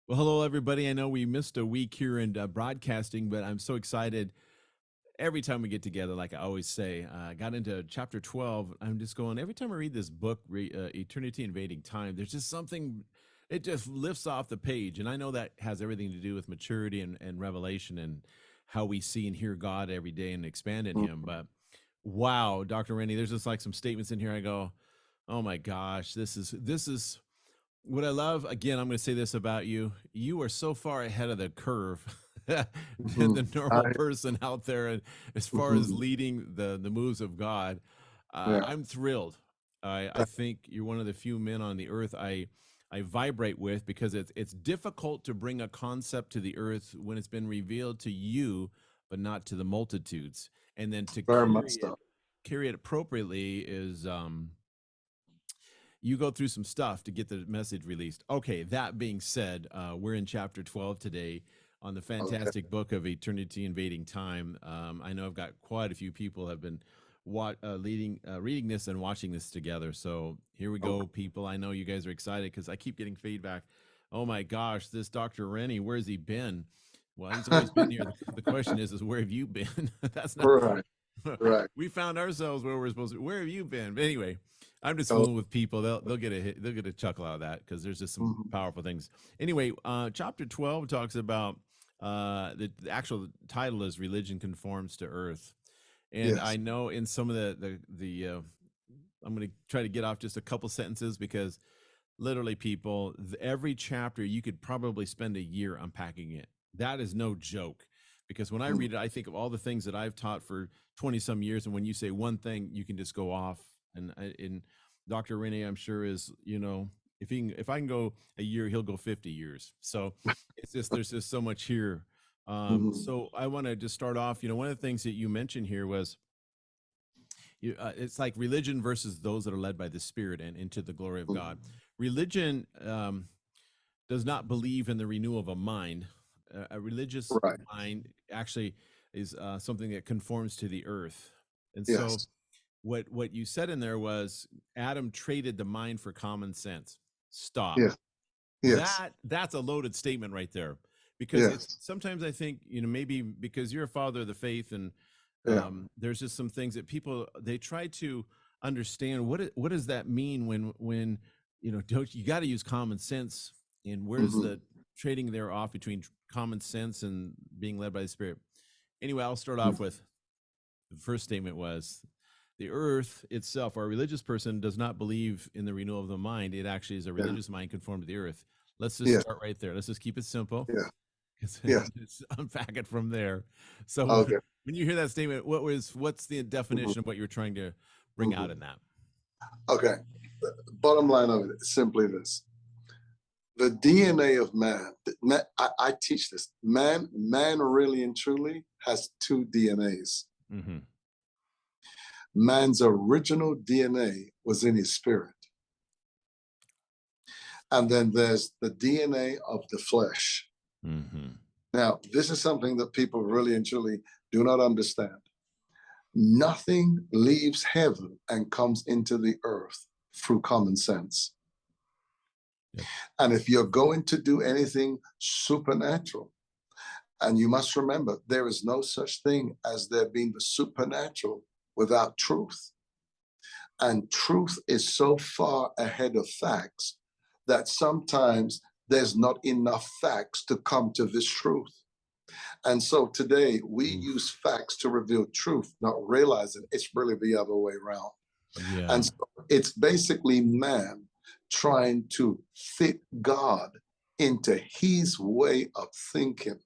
Well, hello, everybody. I know we missed a week here in broadcasting, but I'm so excited every time we get together. Like I always say, I got into chapter 12. I'm just going, every time I read this book, Eternity Invading Time, there's just something, it just lifts off the page. And I know that has everything to do with maturity and revelation and how we see and hear God every day and expand in Him. But wow, Dr. Renny, there's just like some statements in here. I go, oh my gosh, this is what I love. Again, I'm going to say this about you: you are so far ahead of the curve than Mhm. the normal I person out there, and as far as mhm. leading the moves of God. Yeah. I'm thrilled. I think you're one of the few men on the earth I vibrate with, because it's difficult to bring a concept to the earth when it's been revealed to you, but not to the multitudes, and then to Very much so. carry it appropriately is you go through some stuff to get the message released. Okay, that being said, we're in chapter 12 today on the Okay. fantastic book of Eternity Invading Time. I know I've got quite a few people have been reading this and watching this together. So here we go, Okay. people. I know you guys are excited because I keep getting feedback. Oh my gosh, this Dr. Renny, where's he been? Well, he's always been here. The question is where have you been? That's not. Right. Right. We found ourselves where we're supposed to. Where have you been? But anyway, I'm just Oh, fooling with people. They'll get a they'll get a chuckle out of that because there's just some mhm. powerful things. Anyway, chapter 12 talks about the actual title is "Religion Conforms to Earth," and Yes. I know in some of the I'm going to try to get off just a couple sentences because literally, people, every chapter you could probably spend a year unpacking it. That is no joke, because when I Mm. read it, I think of all the things that I've taught for 20 some years, and when you say one thing, you can just go off. And Dr. Renee, I'm sure, is, if I can go a year, he'll go 50 years. So it's just there's just so much here. Mhm. So I want to just start off. One of the things that you mentioned here was it's like religion versus those that are led by the Spirit and into the glory of God. Mhm. Religion does not believe in the renewal of a mind. A religious Right. mind actually is something that conforms to the earth. And so, Yes. what you said in there was Adam traded the mind for common sense. Stop. Yes. Yes. That's a loaded statement right there, because it's Yes. sometimes I think, maybe because you're a father of the faith, and Yeah. there's just some things that people, they try to understand what does that mean when don't you got to use common sense, and where's Mhm. the trading there off between common sense and being led by the Spirit. Anyway, I'll start Mhm. off with the first statement was the earth itself, or a religious person does not believe in the renewal of the mind. It actually is a Yeah. religious mind conformed to the earth. Let's just Yeah. start right there. Let's just keep it simple. Yeah. And Yes. just unpack it from there. So Okay. when you hear that statement, what's the Mhm. definition of what you're trying to bring out Mhm. in that? Okay. The bottom line of it is simply this: the DNA of man. I teach this. Man, really and truly has two DNAs. Hmm. Man's original DNA was in his spirit. And then there's the DNA of the flesh. Hmm. Now, this is something that people really and truly do not understand. Nothing leaves heaven and comes into the earth through common sense. Yep. And if you're going to do anything supernatural, and you must remember, there is no such thing as there being the supernatural without truth. And truth is so far ahead of facts that sometimes there's not enough facts to come to this truth. And so today we use Oof. facts to reveal truth, not realizing it's really the other way around. And Yeah. so it's basically man trying to fit God into his way of thinking.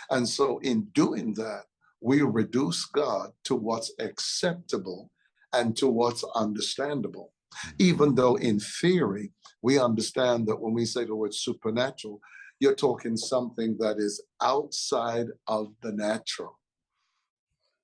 And so in doing that, we reduce God to what's acceptable and to what's understandable. Even though in theory, we understand that when we say the word supernatural, you're talking something that is outside of the natural.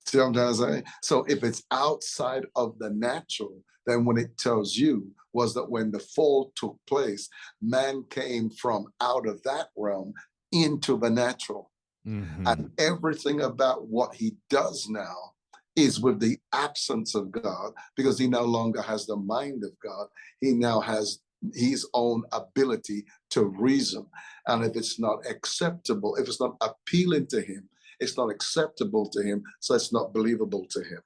See what I'm trying to say? So if it's outside of the natural, then what it tells you was that when the fall took place, man came from out of that realm into the natural. Hmm. And everything about what he does now is with the absence of God, because he no longer has the mind of God. He now has his own ability to reason. And if it's not acceptable, if it's not appealing to him, it's not acceptable to him, so it's not believable to him.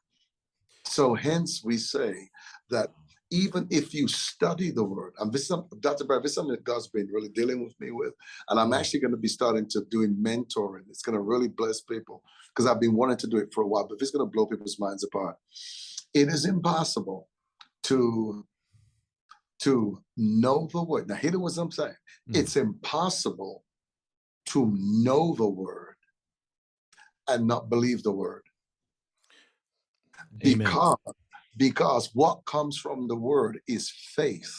So hence we say that even if you study the word, and this, Dr. Barry, this is something that God's been really dealing with me with, and I'm actually going to be starting to doing mentoring. It's going to really bless people because I've been wanting to do it for a while, but it's going to blow people's minds apart. It is impossible to know the word. Now, hear what I'm saying. It's impossible to know the word and not believe the word. Amen. Because what comes from the word is faith,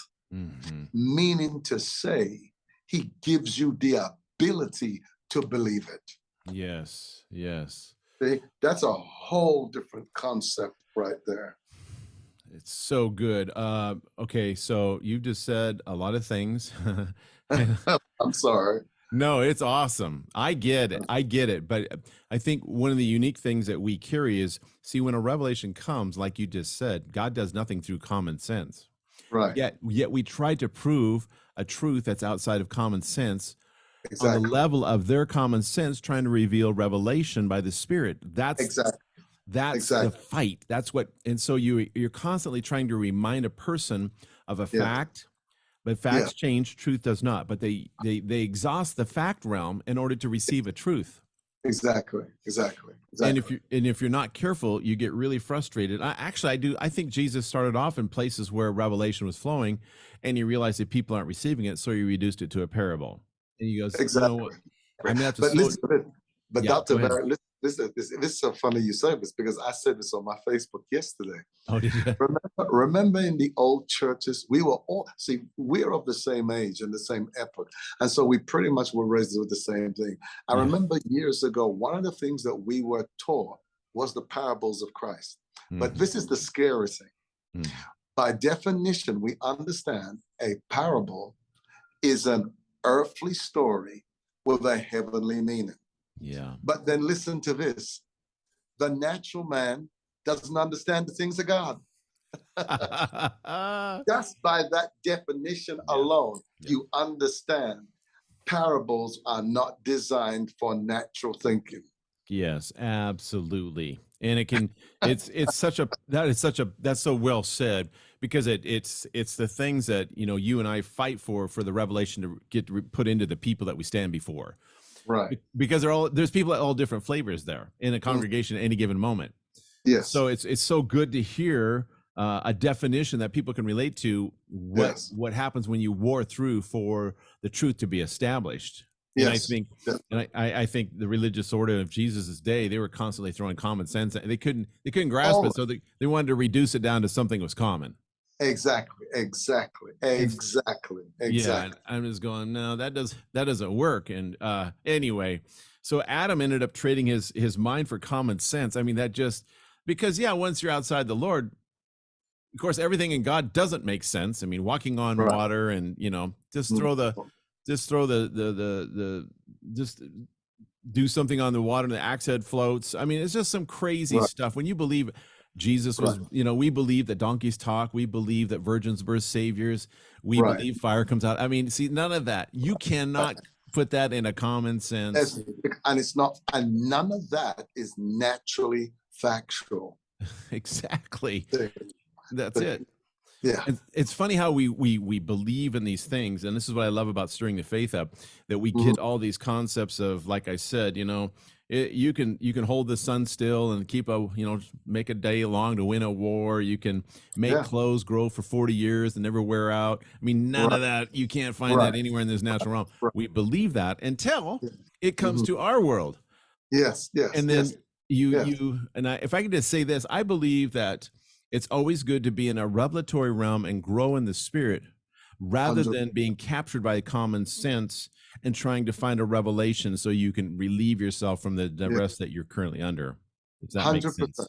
meaning to say he gives you the ability to believe it. Yes, yes. See? That's a whole different concept right there. It's so good. Okay, so you just said a lot of things. I'm sorry. No, it's awesome. I get it. But I think one of the unique things that we carry is, see, when a revelation comes, like you just said, God does nothing through common sense. Right. Yet we try to prove a truth that's outside of common sense Exactly. on the level of their common sense, trying to reveal revelation by the Spirit. That's the fight. That's what, and so you're constantly trying to remind a person of a fact. But facts change, truth does not. But they exhaust the fact realm in order to receive a truth. Exactly. And if you're not careful, you get really frustrated. I think Jesus started off in places where revelation was flowing, and he realized that people aren't receiving it, so he reduced it to a parable. And he goes, exactly. You know what? I'm gonna have to. But Dr. Barrett, this is so funny you say this because I said this on my Facebook yesterday. Oh, did you? Remember in the old churches, we were all, see, we're of the same age and the same epoch. And so we pretty much were raised with the same thing. I remember years ago, one of the things that we were taught was the parables of Christ. But this is the scary thing. By definition, we understand a parable is an earthly story with a heavenly meaning. Yeah. But then listen to this. The natural man doesn't understand the things of God. Just by that definition alone, you understand parables are not designed for natural thinking. Yes, absolutely. And it can, that's so well said, because it's the things that, you and I fight for the revelation to get put into the people that we stand before. Right. Because there's people at all different flavors there in a congregation at any given moment. Yes. So it's so good to hear a definition that people can relate to what happens when you war through for the truth to be established. And I think the religious order of Jesus's day, they were constantly throwing common sense. They couldn't grasp it, so they wanted to reduce it down to something that was common. Exactly. Yeah, I'm just going, no, that doesn't work. And anyway, so Adam ended up trading his mind for common sense. I mean, that just because once you're outside the Lord, of course, everything in God doesn't make sense. I mean, walking on water and just do something on the water and the axe head floats. I mean, it's just some crazy stuff. When you believe Jesus was, we believe that donkeys talk. We believe that virgins birth saviors. We believe fire comes out. I mean, see, none of that. You cannot put that in a common sense. And it's not, and none of that is naturally factual. Exactly. That's it. Yeah. It's funny how we believe in these things. And this is what I love about stirring the faith up, that we get all these concepts of, like I said, you can hold the sun still and keep make a day long to win a war. You can make clothes grow for 40 years and never wear out. I mean, none of that, you can't find that anywhere in this natural realm. We believe that until it comes to our world. Yes. And then if I could just say this, I believe that it's always good to be in a revelatory realm and grow in the Spirit rather than being captured by common sense and trying to find a revelation so you can relieve yourself from the rest that you're currently under. Does that make sense?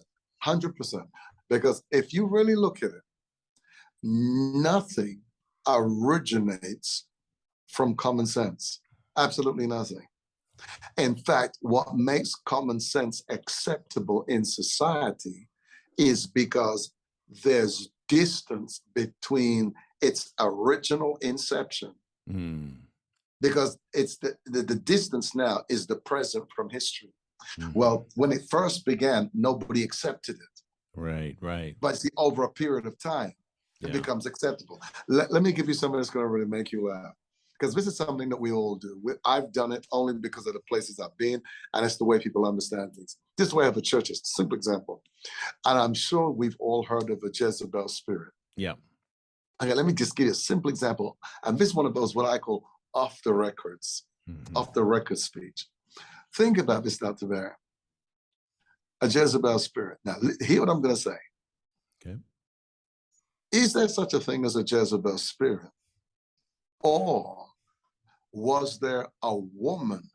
100%. Because if you really look at it, nothing originates from common sense. Absolutely nothing. In fact, what makes common sense acceptable in society is because there's distance between its original inception, Mm. because it's the distance now is the present from history. Mm-hmm. Well, when it first began, nobody accepted it. Right, right. But see, over a period of time, it Yeah. becomes acceptable. Let me give you something that's going to really make you laugh, because this is something that we all do. I've done it only because of the places I've been, and it's the way people understand things. This way of a church is a simple example. And I'm sure we've all heard of a Jezebel spirit. Yeah. Okay, let me just give you a simple example. And this is one of those, what I call off the records, Mm-hmm. off the record speech. Think about this, Dr. Bear. A Jezebel spirit. Now, hear what I'm going to say. Okay. Is there such a thing as a Jezebel spirit? Or was there a woman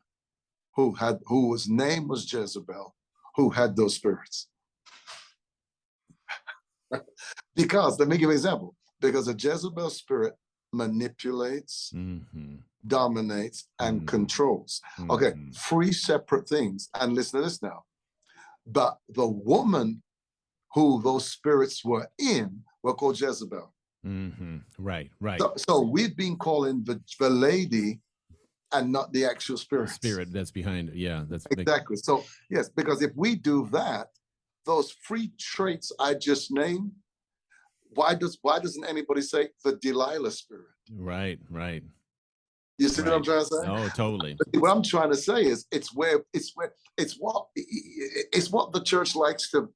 whose name was Jezebel, who had those spirits? Because, let me give you an example. Because a Jezebel spirit manipulates, Mm-hmm. dominates, and controls. Okay, Mm-hmm. 3 separate things. And listen to this now. But the woman who those spirits were in were called Jezebel. Mm-hmm. Right, right. So we've been calling the lady and not the actual The spirit. spirit that's behind it. Yeah, that's exactly. So yes, because if we do that, those 3 traits I just named, why doesn't anybody say the Delilah spirit? right, right. You see what I'm trying to say? Oh, totally. What I'm trying to say is it's what the church likes to.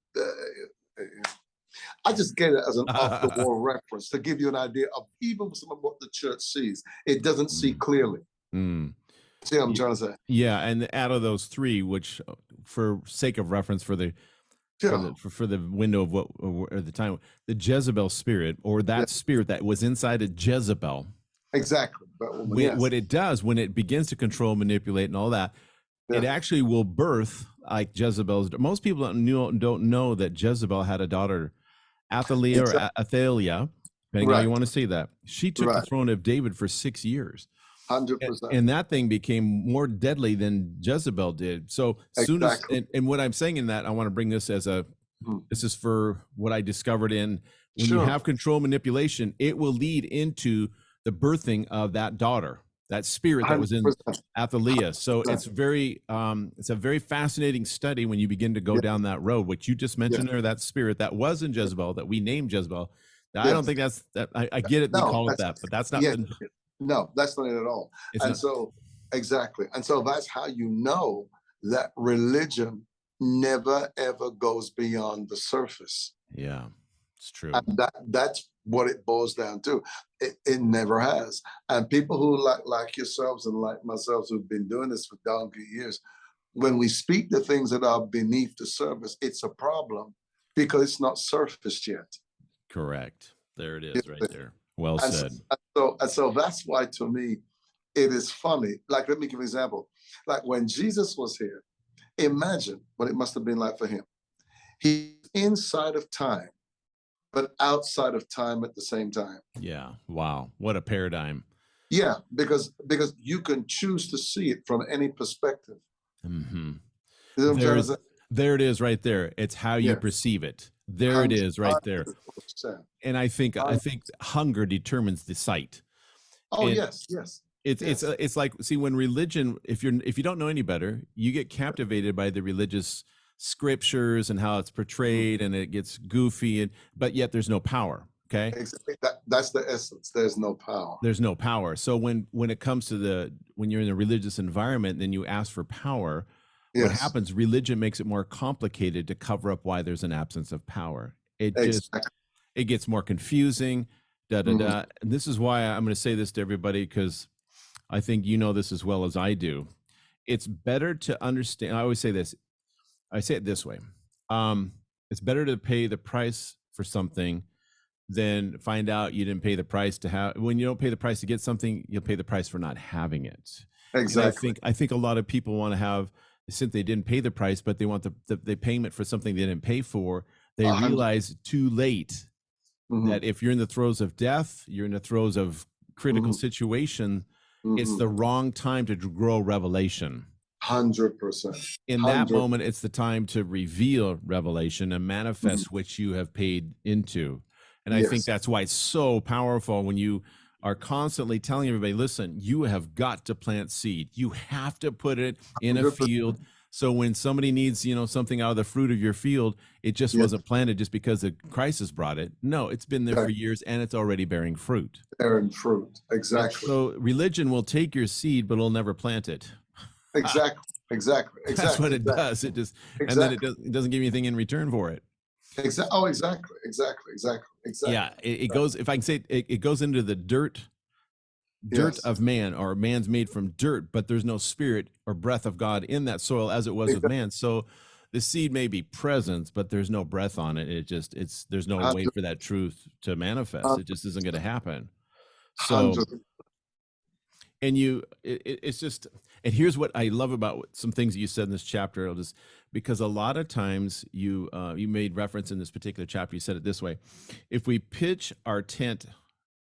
I just get it as an off the wall reference to give you an idea of even some of what the church sees. It doesn't see clearly. Mm. See what I'm trying to say? Yeah, and out of those 3, which, for sake of reference, for the window of what or the time, the Jezebel spirit, or that spirit that was inside of Jezebel. Exactly. What it does when it begins to control, manipulate, and all that, it actually will birth like Jezebel's. Most people don't know that Jezebel had a daughter, Athaliah or Athaliah, depending on how you want to say that. She took the throne of David for 6 years. 100%. And that thing became more deadly than Jezebel did. So soon as, and what I'm saying in that, I want to bring this as this is for what I discovered when you have control manipulation, it will lead into the birthing of that daughter, that spirit that was in Athaliah. So it's a very fascinating study when you begin to go down that road. What you just mentioned there, that spirit that was in Jezebel, that we named Jezebel. I don't think that's that. I get it. We call it that, but that's not. No, that's not it at all. So exactly. And so that's how you know that religion never, ever goes beyond the surface. Yeah, it's true. And that's what it boils down to. It never has. And people who like yourselves and like myself who've been doing this for donkey years, when we speak the things that are beneath the surface, it's a problem because it's not surfaced yet. Correct. There it is right there. Well said. So that's why, to me, it is funny. Like, let me give an example. Like when Jesus was here, imagine what it must have been like for him. He's inside of time, but outside of time at the same time. Yeah. Wow. What a paradigm. Yeah, because you can choose to see it from any perspective. Mm-hmm. There it is right there. It's how you perceive it. There it is right there. And I think hunger determines the sight. Oh, and yes. It's like, see, when religion, if you don't know any better, you get captivated by the religious scriptures and how it's portrayed, and it gets goofy, but yet there's no power. Okay, exactly. That's the essence. There's no power. There's no power. So when it comes to when you're in a religious environment, then you ask for power. What happens? Religion makes it more complicated to cover up why there's an absence of power. It gets more confusing. And this is why I'm going to say this to everybody, because I think you know this as well as I do. It's better to understand. I always say this. I say it this way. It's better to pay the price for something than find out you didn't pay the price to have. When you don't pay the price to get something, you'll pay the price for not having it. Exactly. And I think a lot of people want to have, since they didn't pay the price, but they want the payment for something they didn't pay for. They realize too late that if you're in the throes of death, you're in the throes of critical situation, it's the wrong time to grow revelation. 100%. In that moment, it's the time to reveal revelation and manifest which you have paid into. And I think Yes. that's why it's so powerful when you are constantly telling everybody, listen, you have got to plant seed. You have to put it in a 100%. field. So when somebody needs, something out of the fruit of your field, it just Yes. wasn't planted just because the crisis brought it. No, it's been there for Exactly. years and it's already bearing fruit. Bearing fruit. And Exactly. so religion will take your seed, but it'll never plant it. Exactly. Exactly. That's what Exactly. it does. It just, and then Exactly. it doesn't give you anything in return for it. Exactly. Oh, exactly. Exactly. Exactly. Yeah, Exactly. it goes. If I can say, it goes into the dirt Yes. of man, or man's made from dirt, but there's no spirit or breath of God in that soil as it was with Exactly. man. So the seed may be present, but there's no breath on it. There's no way for that truth to manifest. It just isn't going to happen. So, 100. and it's just, and here's what I love about some things that you said in this chapter. I'll just, because a lot of times you made reference in this particular chapter, you said it this way: if we pitch our tent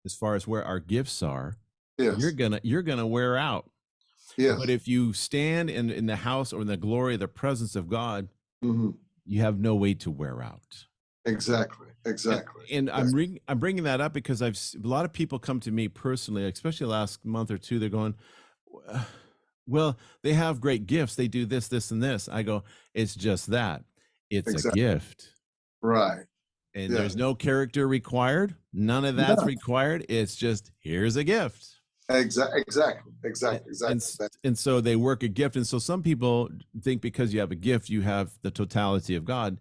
as far as where our gifts are, Yes. you're gonna wear out. But Yes. if you stand in the house or in the glory of the presence of God, Hmm. you have no way to wear out. Exactly. And, Exactly. and I'm bringing that up because a lot of people come to me personally, especially the last month or two. They're going, well, they have great gifts. They do this, this, and this. I go, it's just that. It's a Exactly. gift. Right. And Yeah. there's no character required. None of that's Yeah. required. It's just, here's a gift. Exactly. Exactly. and, Exactly. and Exactly. and so they work a gift. And so some people think because you have a gift you have the totality of God.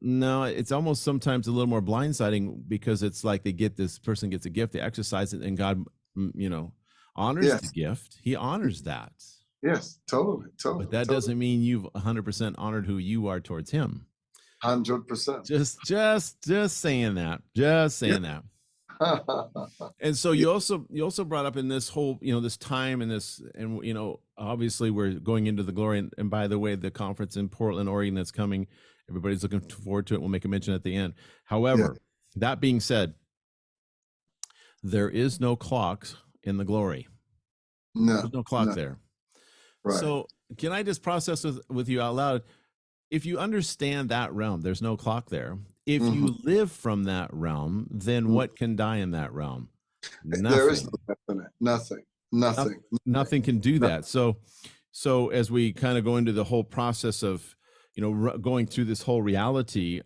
No, it's almost sometimes a little more blindsiding, because it's like this person gets a gift, they exercise it, and God honors the Yes. gift. He honors that, Yes. Totally. but Totally. that Totally. doesn't mean you've 100% honored who you are towards him. 100%. Just saying that, just Yeah. saying that. And so Yeah. you also brought up in this whole, this time and this, and obviously we're going into the glory, and by the way, the conference in Portland, Oregon that's coming, everybody's looking forward to it. We'll make a mention at the end. Yeah. However, that being said, there is no clocks in the glory. No. There's no clock No. there. Right. So can I just process with you out loud? If you understand that realm, there's no clock there. If Hmm. you live from that realm, then what can die in that realm? There is no Nothing. definite. Nothing. Nothing. Nothing can do No. that. So as we kind of go into the whole process of going through this whole reality,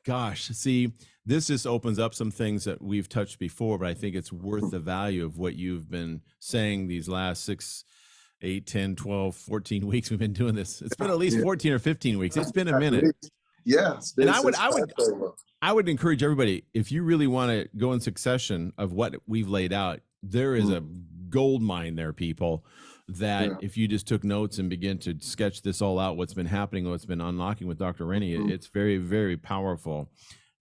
gosh, see, this just opens up some things that we've touched before, but I think it's worth the value of what you've been saying these last 6, 8, 10, 12, 14 weeks we've been doing this. It's been at least Yeah. 14 or 15 weeks. It's been a At minute. least. Yes. And This is Passover. I would encourage everybody, if you really want to go in succession of what we've laid out, there is a gold mine there, people, that Yeah. if you just took notes and begin to sketch this all out, what's been happening, what's been unlocking with Dr. Renny, it's very, very powerful.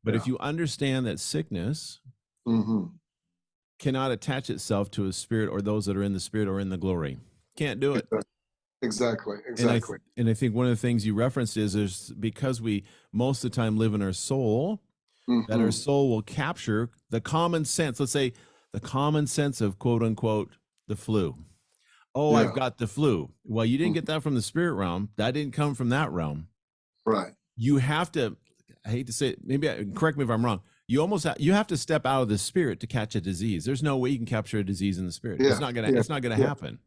But if you understand that sickness cannot attach itself to a spirit or those that are in the spirit or in the glory, can't do it. Exactly. And Exactly. I think one of the things you referenced is because we most of the time live in our soul, that our soul will capture the common sense. Let's say the common sense of quote unquote the flu. Oh, I've Yeah. got the flu. Well, you didn't get that from the spirit realm. That didn't come from that realm. Right. You have to, I hate to say it, correct me if I'm wrong. You have to step out of the spirit to catch a disease. There's no way you can capture a disease in the spirit. Yeah. It's not gonna happen.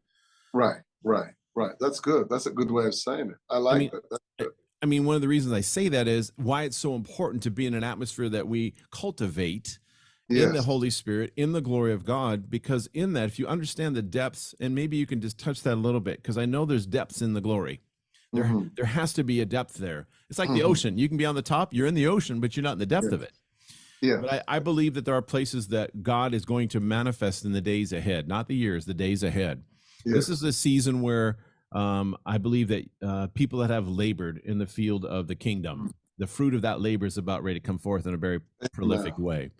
Right. Right. Right. That's good. That's a good way of saying it. I like that. That's good. I mean, one of the reasons I say that is why it's so important to be in an atmosphere that we cultivate in the Yes. Holy Spirit, in the glory of God, because in that, if you understand the depths, and maybe you can just touch that a little bit, because I know there's depths in the glory. There has to be a depth there. It's like the ocean. You can be on the top, you're in the ocean, but you're not in the depth of it. Yeah. But I believe that there are places that God is going to manifest in the days ahead, not the years, the days ahead. This is a season where I believe that people that have labored in the field of the kingdom, the fruit of that labor is about ready to come forth in a very prolific way.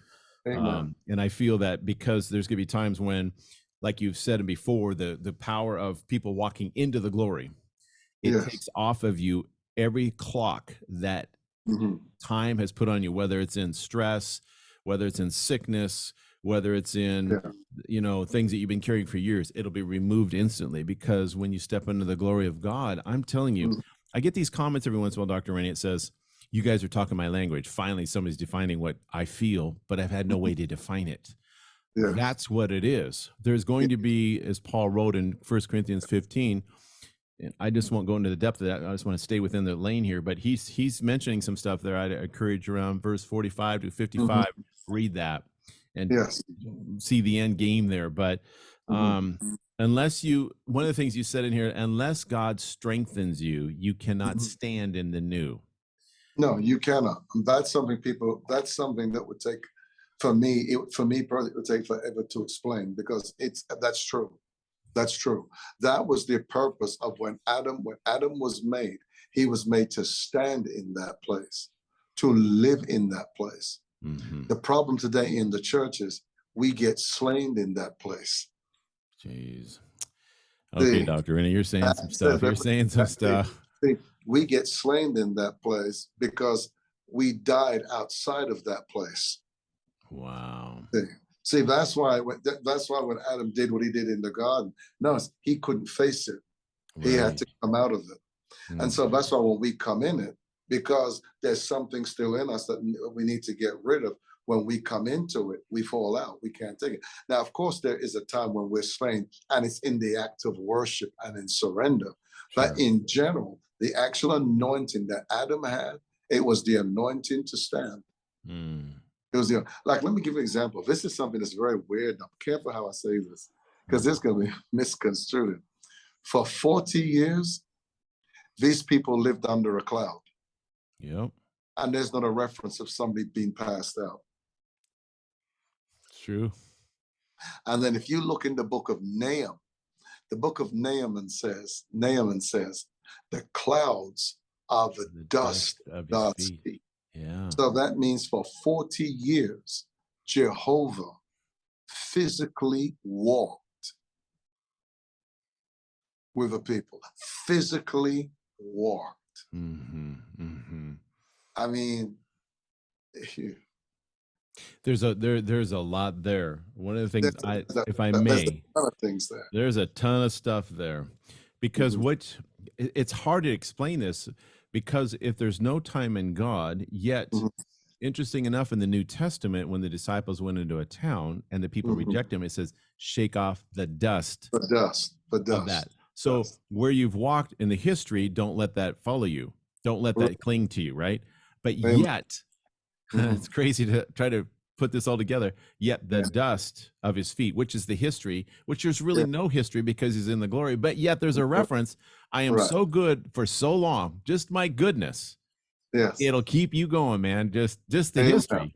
And I feel that because there's going to be times when, like you've said before, the power of people walking into the glory, it takes off of you every clock that time has put on you, whether it's in stress, whether it's in sickness, whether it's in things that you've been carrying for years. It'll be removed instantly, because when you step into the glory of God, I'm telling you, I get these comments every once in a while, Dr. Renny. It says, You guys are talking my language. Finally, somebody's defining what I feel, but I've had no way to define it. Yes. That's what it is. There's going to be, as Paul wrote in 1 Corinthians 15, and I just won't go into the depth of that. I just want to stay within the lane here. But he's mentioning some stuff there. I'd encourage around verse 45 to 55. Read that and Yes. see the end game there. But unless one of the things you said in here, unless God strengthens you, you cannot stand in the new. No, you cannot. That's something that would take, for me personally, it would take forever to explain, because that's true. That's true. That was the purpose of when Adam was made. He was made to stand in that place, to live in that place. The problem today in the church is we get slain in that place. Jeez. Okay, Dr. Renny, you're saying some stuff. You're saying some stuff. We get slain in that place because we died outside of that place. Wow. See, that's why when Adam did what he did in the garden, no, he couldn't face it. He had to come out of it. And so that's why when we come in it, because there's something still in us that we need to get rid of, when we come into it, we fall out. We can't take it. Now, of course, there is a time when we're slain, and it's in the act of worship and in surrender. Sure. But in general, the actual anointing that Adam had, it was the anointing to stand. It was let me give you an example. This is something that's very weird. I'm careful how I say this, because it's going to be misconstrued. For 40 years, these people lived under a cloud. Yep. And there's not a reference of somebody being passed out. True. And then if you look in the book of Nahum, the book of Nahum says, the clouds are the dust of God's feet. Yeah. So that means for 40 years, Jehovah physically walked with the people, physically walked. I mean, there's a lot there. One of the things, if I may, there's a ton of things there. There's a ton of stuff there, because it's hard to explain this, because if there's no time in God, yet interesting enough, in the New Testament, when the disciples went into a town and the people reject him, it says, shake off the dust. The dust of that. So where you've walked in the history, don't let that follow you. Don't let that cling to you, right? But yet, it's crazy to try to put this all together, yet the dust of his feet, which is the history, which there's really no history because he's in the glory, but yet there's a reference. I am so good for so long, just my goodness. Yes. It'll keep you going, man. Just the history.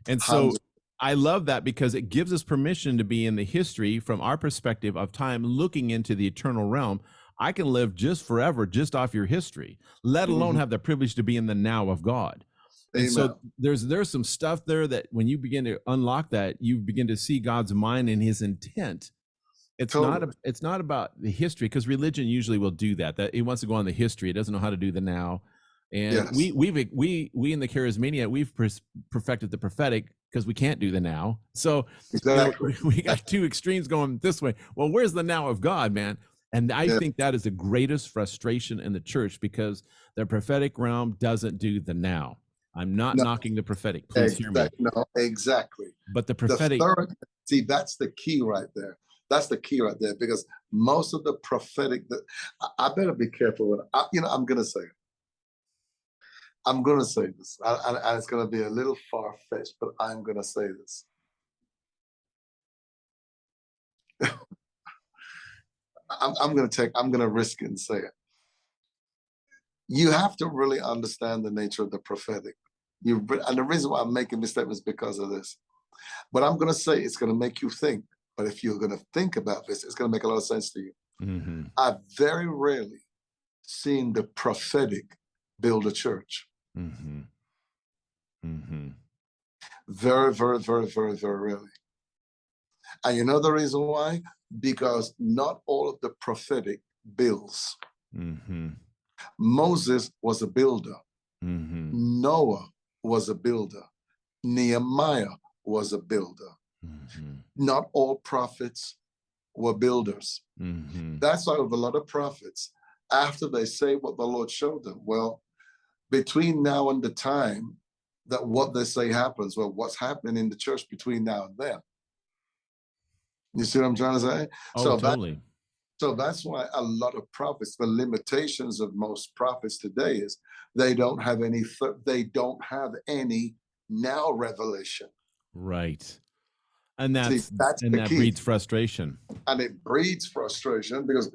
And so I love that, because it gives us permission to be in the history from our perspective of time, looking into the eternal realm. I can live just forever, just off your history, let alone have the privilege to be in the now of God. And so there's some stuff there that when you begin to unlock that, you begin to see God's mind and his intent. It's not about the history, because religion usually will do that it wants to go on the history. It doesn't know how to do the now. And we in the charismania, we've perfected the prophetic, because we can't do the now. So we got two extremes going this way. Well, where's the now of God, man? And I think that is the greatest frustration in the church, because the prophetic realm doesn't do the now. I'm not knocking the prophetic. Please hear me. No, exactly. But the prophetic. See, that's the key right there. That's the key right there, because most of the prophetic, I better be careful with it. I'm going to say it. I'm going to say this, and it's going to be a little far-fetched, but I'm going to say this. I'm going to risk it and say it. You have to really understand the nature of the prophetic. And the reason why I'm making this statement is because of this. But I'm going to say it's going to make you think. But if you're going to think about this, it's going to make a lot of sense to you. I've very rarely seen the prophetic build a church. Very, very, very, very, very rarely. And you know the reason why? Because not all of the prophetic builds. Moses was a builder. Noah was a builder. Nehemiah was a builder. Not all prophets were builders. That's why with a lot of prophets, after they say what the Lord showed them, well, between now and the time that what they say happens, well, what's happening in the church between now and then? You see what I'm trying to say? Oh, So that totally. so that's why a lot of prophets, the limitations of most prophets today is they don't have any now revelation. Right. And See, that's the that key. breeds frustration. And it breeds frustration because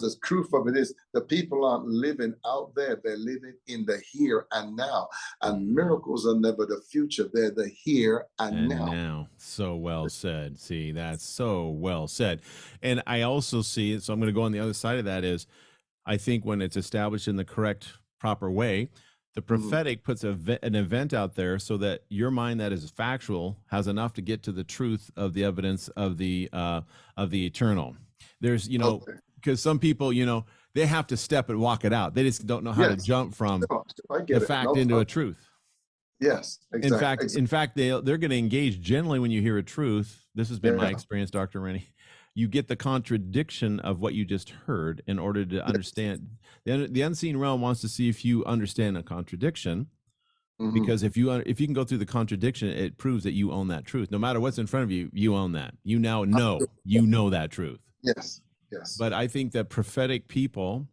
the truth of it is the people aren't living out there, they're living in the here and now. And miracles are never the future, they're the here and And now. now, so well said. See, that's so well said. And I also see, so I'm going to go on the other side of that is, I think when it's established in the correct, proper way, the prophetic puts an event out there so that your mind that is factual has enough to get to the truth of the evidence of the eternal. There's, Okay. because some people, they have to step and walk it out. They just don't know how to Yes. jump from Sure, I the get it. fact No into a problem. truth. Yes, exactly. In fact, they're going to engage generally when you hear a truth. This has been my Yeah. experience, Dr. Renny. You get the contradiction of what you just heard in order to Yes. understand. The unseen realm wants to see if you understand a contradiction, because if you can go through the contradiction, it proves that you own that truth. No matter what's in front of you, you own that. You now know that truth. Yes. Yes. But I think that prophetic people,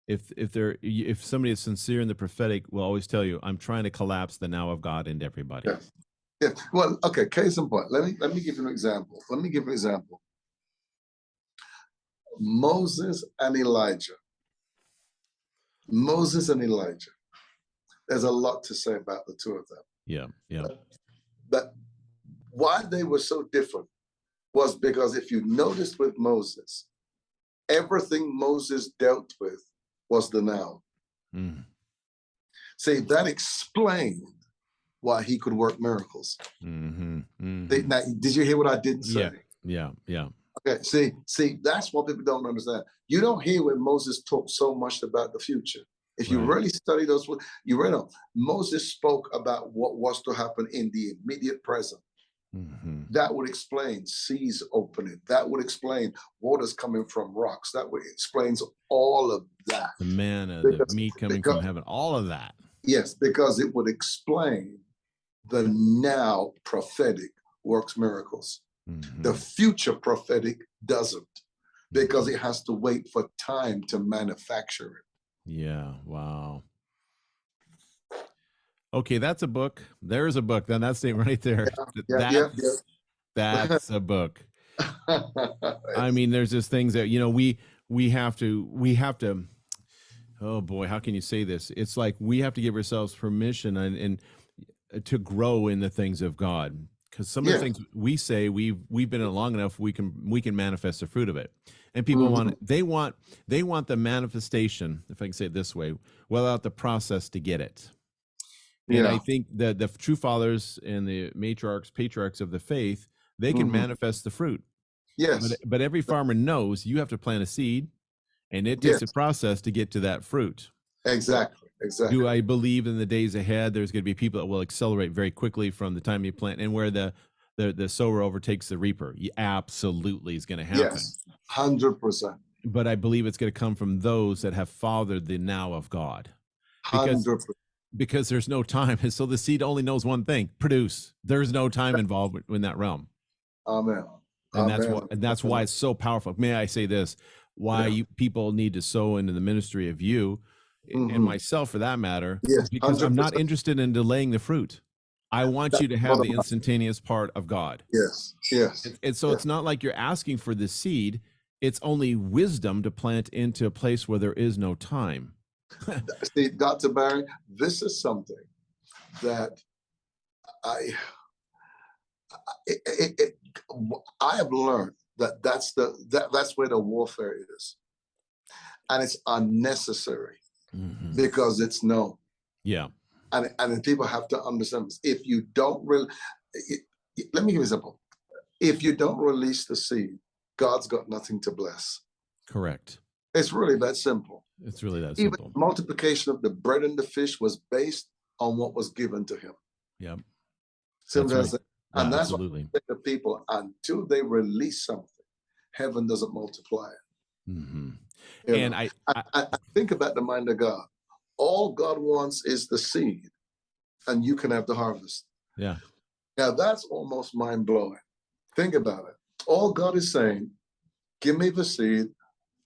if somebody is sincere in the prophetic, will always tell you, I'm trying to collapse the now of God into everybody. Yes. Yeah. Well, okay, case in point. Let me give you an example. Moses and Elijah. Moses and Elijah. There's a lot to say about the two of them. Yeah. Yeah. But why they were so different was because if you notice with Moses, everything Moses dealt with was the now. See, that explained why he could work miracles. Now, did you hear what I didn't say? Yeah. Okay, see, that's what people don't understand. You don't hear when Moses talked so much about the future. If you really study those, you really know Moses spoke about what was to happen in the immediate present. That would explain seas opening. That would explain waters coming from rocks. That would explains all of that. The manna, the meat coming from heaven, all of that. Yes, because it would explain the now prophetic works miracles. The future prophetic doesn't, because it has to wait for time to manufacture it. Yeah. Wow. Okay, that's a book. There's a book. Then that's it right there. That's a book. I mean, there's just things that we have to. Oh boy, how can you say this? It's like we have to give ourselves permission and to grow in the things of God, because some of the things we say we've been in it long enough, we can manifest the fruit of it. And people want the manifestation, if I can say it this way, without the process to get it. And I think that the true fathers and the patriarchs of the faith, they can manifest the fruit. Yes. But every farmer knows you have to plant a seed, and it takes a process to get to that fruit. Exactly. Do I believe in the days ahead there's going to be people that will accelerate very quickly from the time you plant, and where the sower overtakes the reaper? Absolutely is going to happen. Yes, 100%. But I believe it's going to come from those that have fathered the now of God. 100%. Because there's no time. And so the seed only knows one thing: produce. There's no time involved in that realm. Amen. And that's why it's so powerful. May I say this? Why people need to sow into the ministry of you and myself, for that matter, because 100%. I'm not interested in delaying the fruit. I want you to have the instantaneous part of God. Yes. And so it's not like you're asking for the seed. It's only wisdom to plant into a place where there is no time. See, Dr. Barry, this is something that I have learned that's where the warfare is, and it's unnecessary because it's known. Yeah, and people have to understand this. If you don't really, let me give you an example. If you don't release the seed, God's got nothing to bless. Correct. It's really that simple. It's really that simple. Even multiplication of the bread and the fish was based on what was given to him. Yep. Right. And that's absolutely. What the people, until they release something, heaven doesn't multiply it. And I think about the mind of God. All God wants is the seed, and you can have the harvest. Yeah. Now, that's almost mind blowing. Think about it. All God is saying, give me the seed,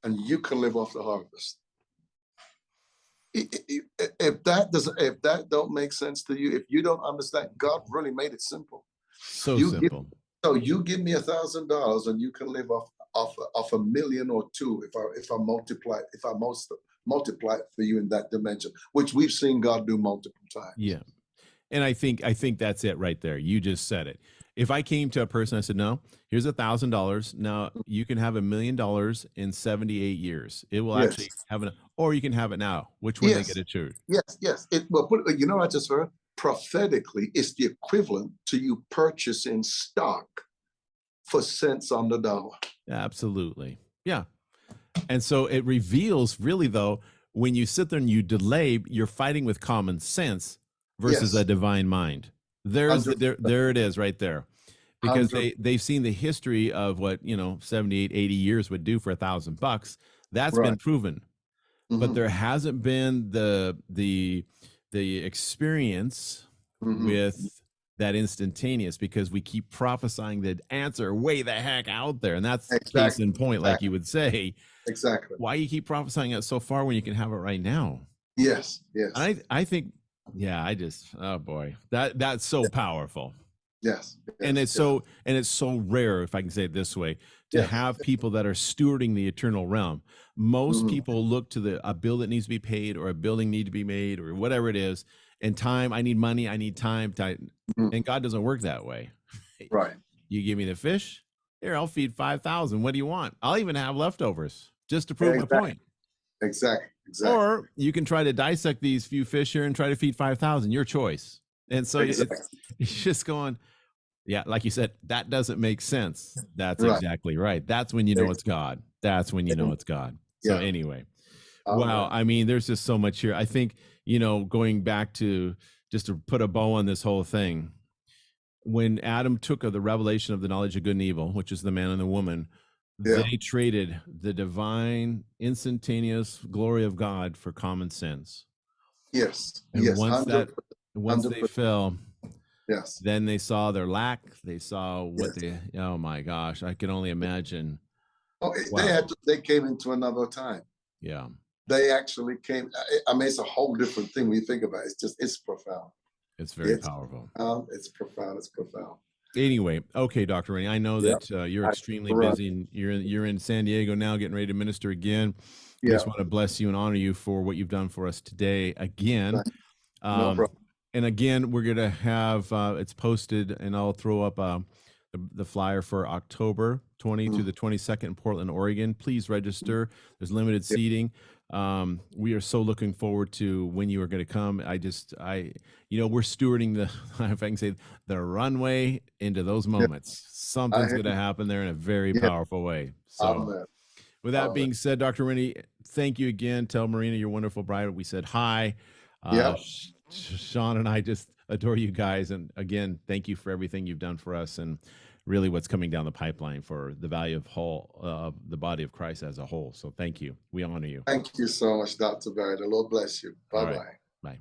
and you can live off the harvest. If that don't make sense to you, if you don't understand, God really made it simple. So You give simple. so you give me $1,000 and you can live off a million or two if I multiply it for you in that dimension, which we've seen God do multiple times. Yeah. And I think that's it right there. You just said it. If I came to a person, I said, "No, here's $1,000. Now you can have $1 million in 78 years. It will Yes, actually have or you can have it now." Which one they get yes, to choose? yes. You know what I just heard? Prophetically, it's the equivalent to you purchasing stock for cents on the dollar. Absolutely. Yeah. And so it reveals really though, when you sit there and you delay, you're fighting with common sense versus a Yes, divine mind. There it is right there. Because 100. they've seen the history of what, 78, 80 years would do for $1,000. That's been Right. proven. But Mm-hmm. there hasn't been the experience Mm-hmm. with that instantaneous, because we keep prophesying the answer way the heck out there. And that's case Exactly. in point, like you Exactly. would say. Exactly. Why you keep prophesying it so far when you can have it right now? Yes. Yes. I think, yeah, oh boy, that's so powerful. Yes. And Yes. Yes. it's so rare, if I can say it this way, to Yes. have people that are stewarding the eternal realm. Most Mm-hmm. people look to a bill that needs to be paid, or a building need to be made, or whatever it is, and time. I need money, I need time, Mm-hmm. and God doesn't work that way. Right. You give me the fish, here, I'll feed 5,000. What do you want? I'll even have leftovers just to prove my Exactly. point. Exactly. Exactly. Or you can try to dissect these few fish here and try to feed 5,000. Your choice. And so Exactly. it's just going, yeah, like you said, that doesn't make sense. That's Right. exactly right. That's when you know it's God. That's when you know it's God. So Yeah. anyway, wow. Amen. I mean, there's just so much here. I think, going back to just to put a bow on this whole thing, when Adam took of the revelation of the knowledge of good and evil, which is the man and the woman, Yeah. they traded the divine, instantaneous glory of God for common sense. Yes. And Yes. 100. once they 100%. fell, Yes. then they saw their lack. They saw what Yes. oh my gosh, I can only imagine. Oh, Wow. they came into another time. Yeah. They actually came. I mean, it's a whole different thing when you think about it. It's profound. It's very powerful. It's profound. It's profound. Anyway, okay, Dr. Renny, I know Yeah. that you're I extremely run. busy, and you're in San Diego now, getting ready to minister again. We Yeah. just want to bless you and honor you for what you've done for us today again. No problem. And again, we're gonna have it's posted, and I'll throw up the flyer for October 20 to the 22nd in Portland, Oregon. Please register. There's limited seating. We are so looking forward to when you are going to come. We're stewarding the, if I can say, the runway into those moments. Something's going to happen there in a very powerful way. So Amen. with that being said, Dr. Renny, thank you again. Tell Marina, your wonderful bride, we said hi. Yeah. Sean and I just adore you guys. And again, thank you for everything you've done for us, and really what's coming down the pipeline for the value of the body of Christ as a whole. So thank you. We honor you. Thank you so much, Dr. Barry. The Lord bless you. Bye-bye. Bye.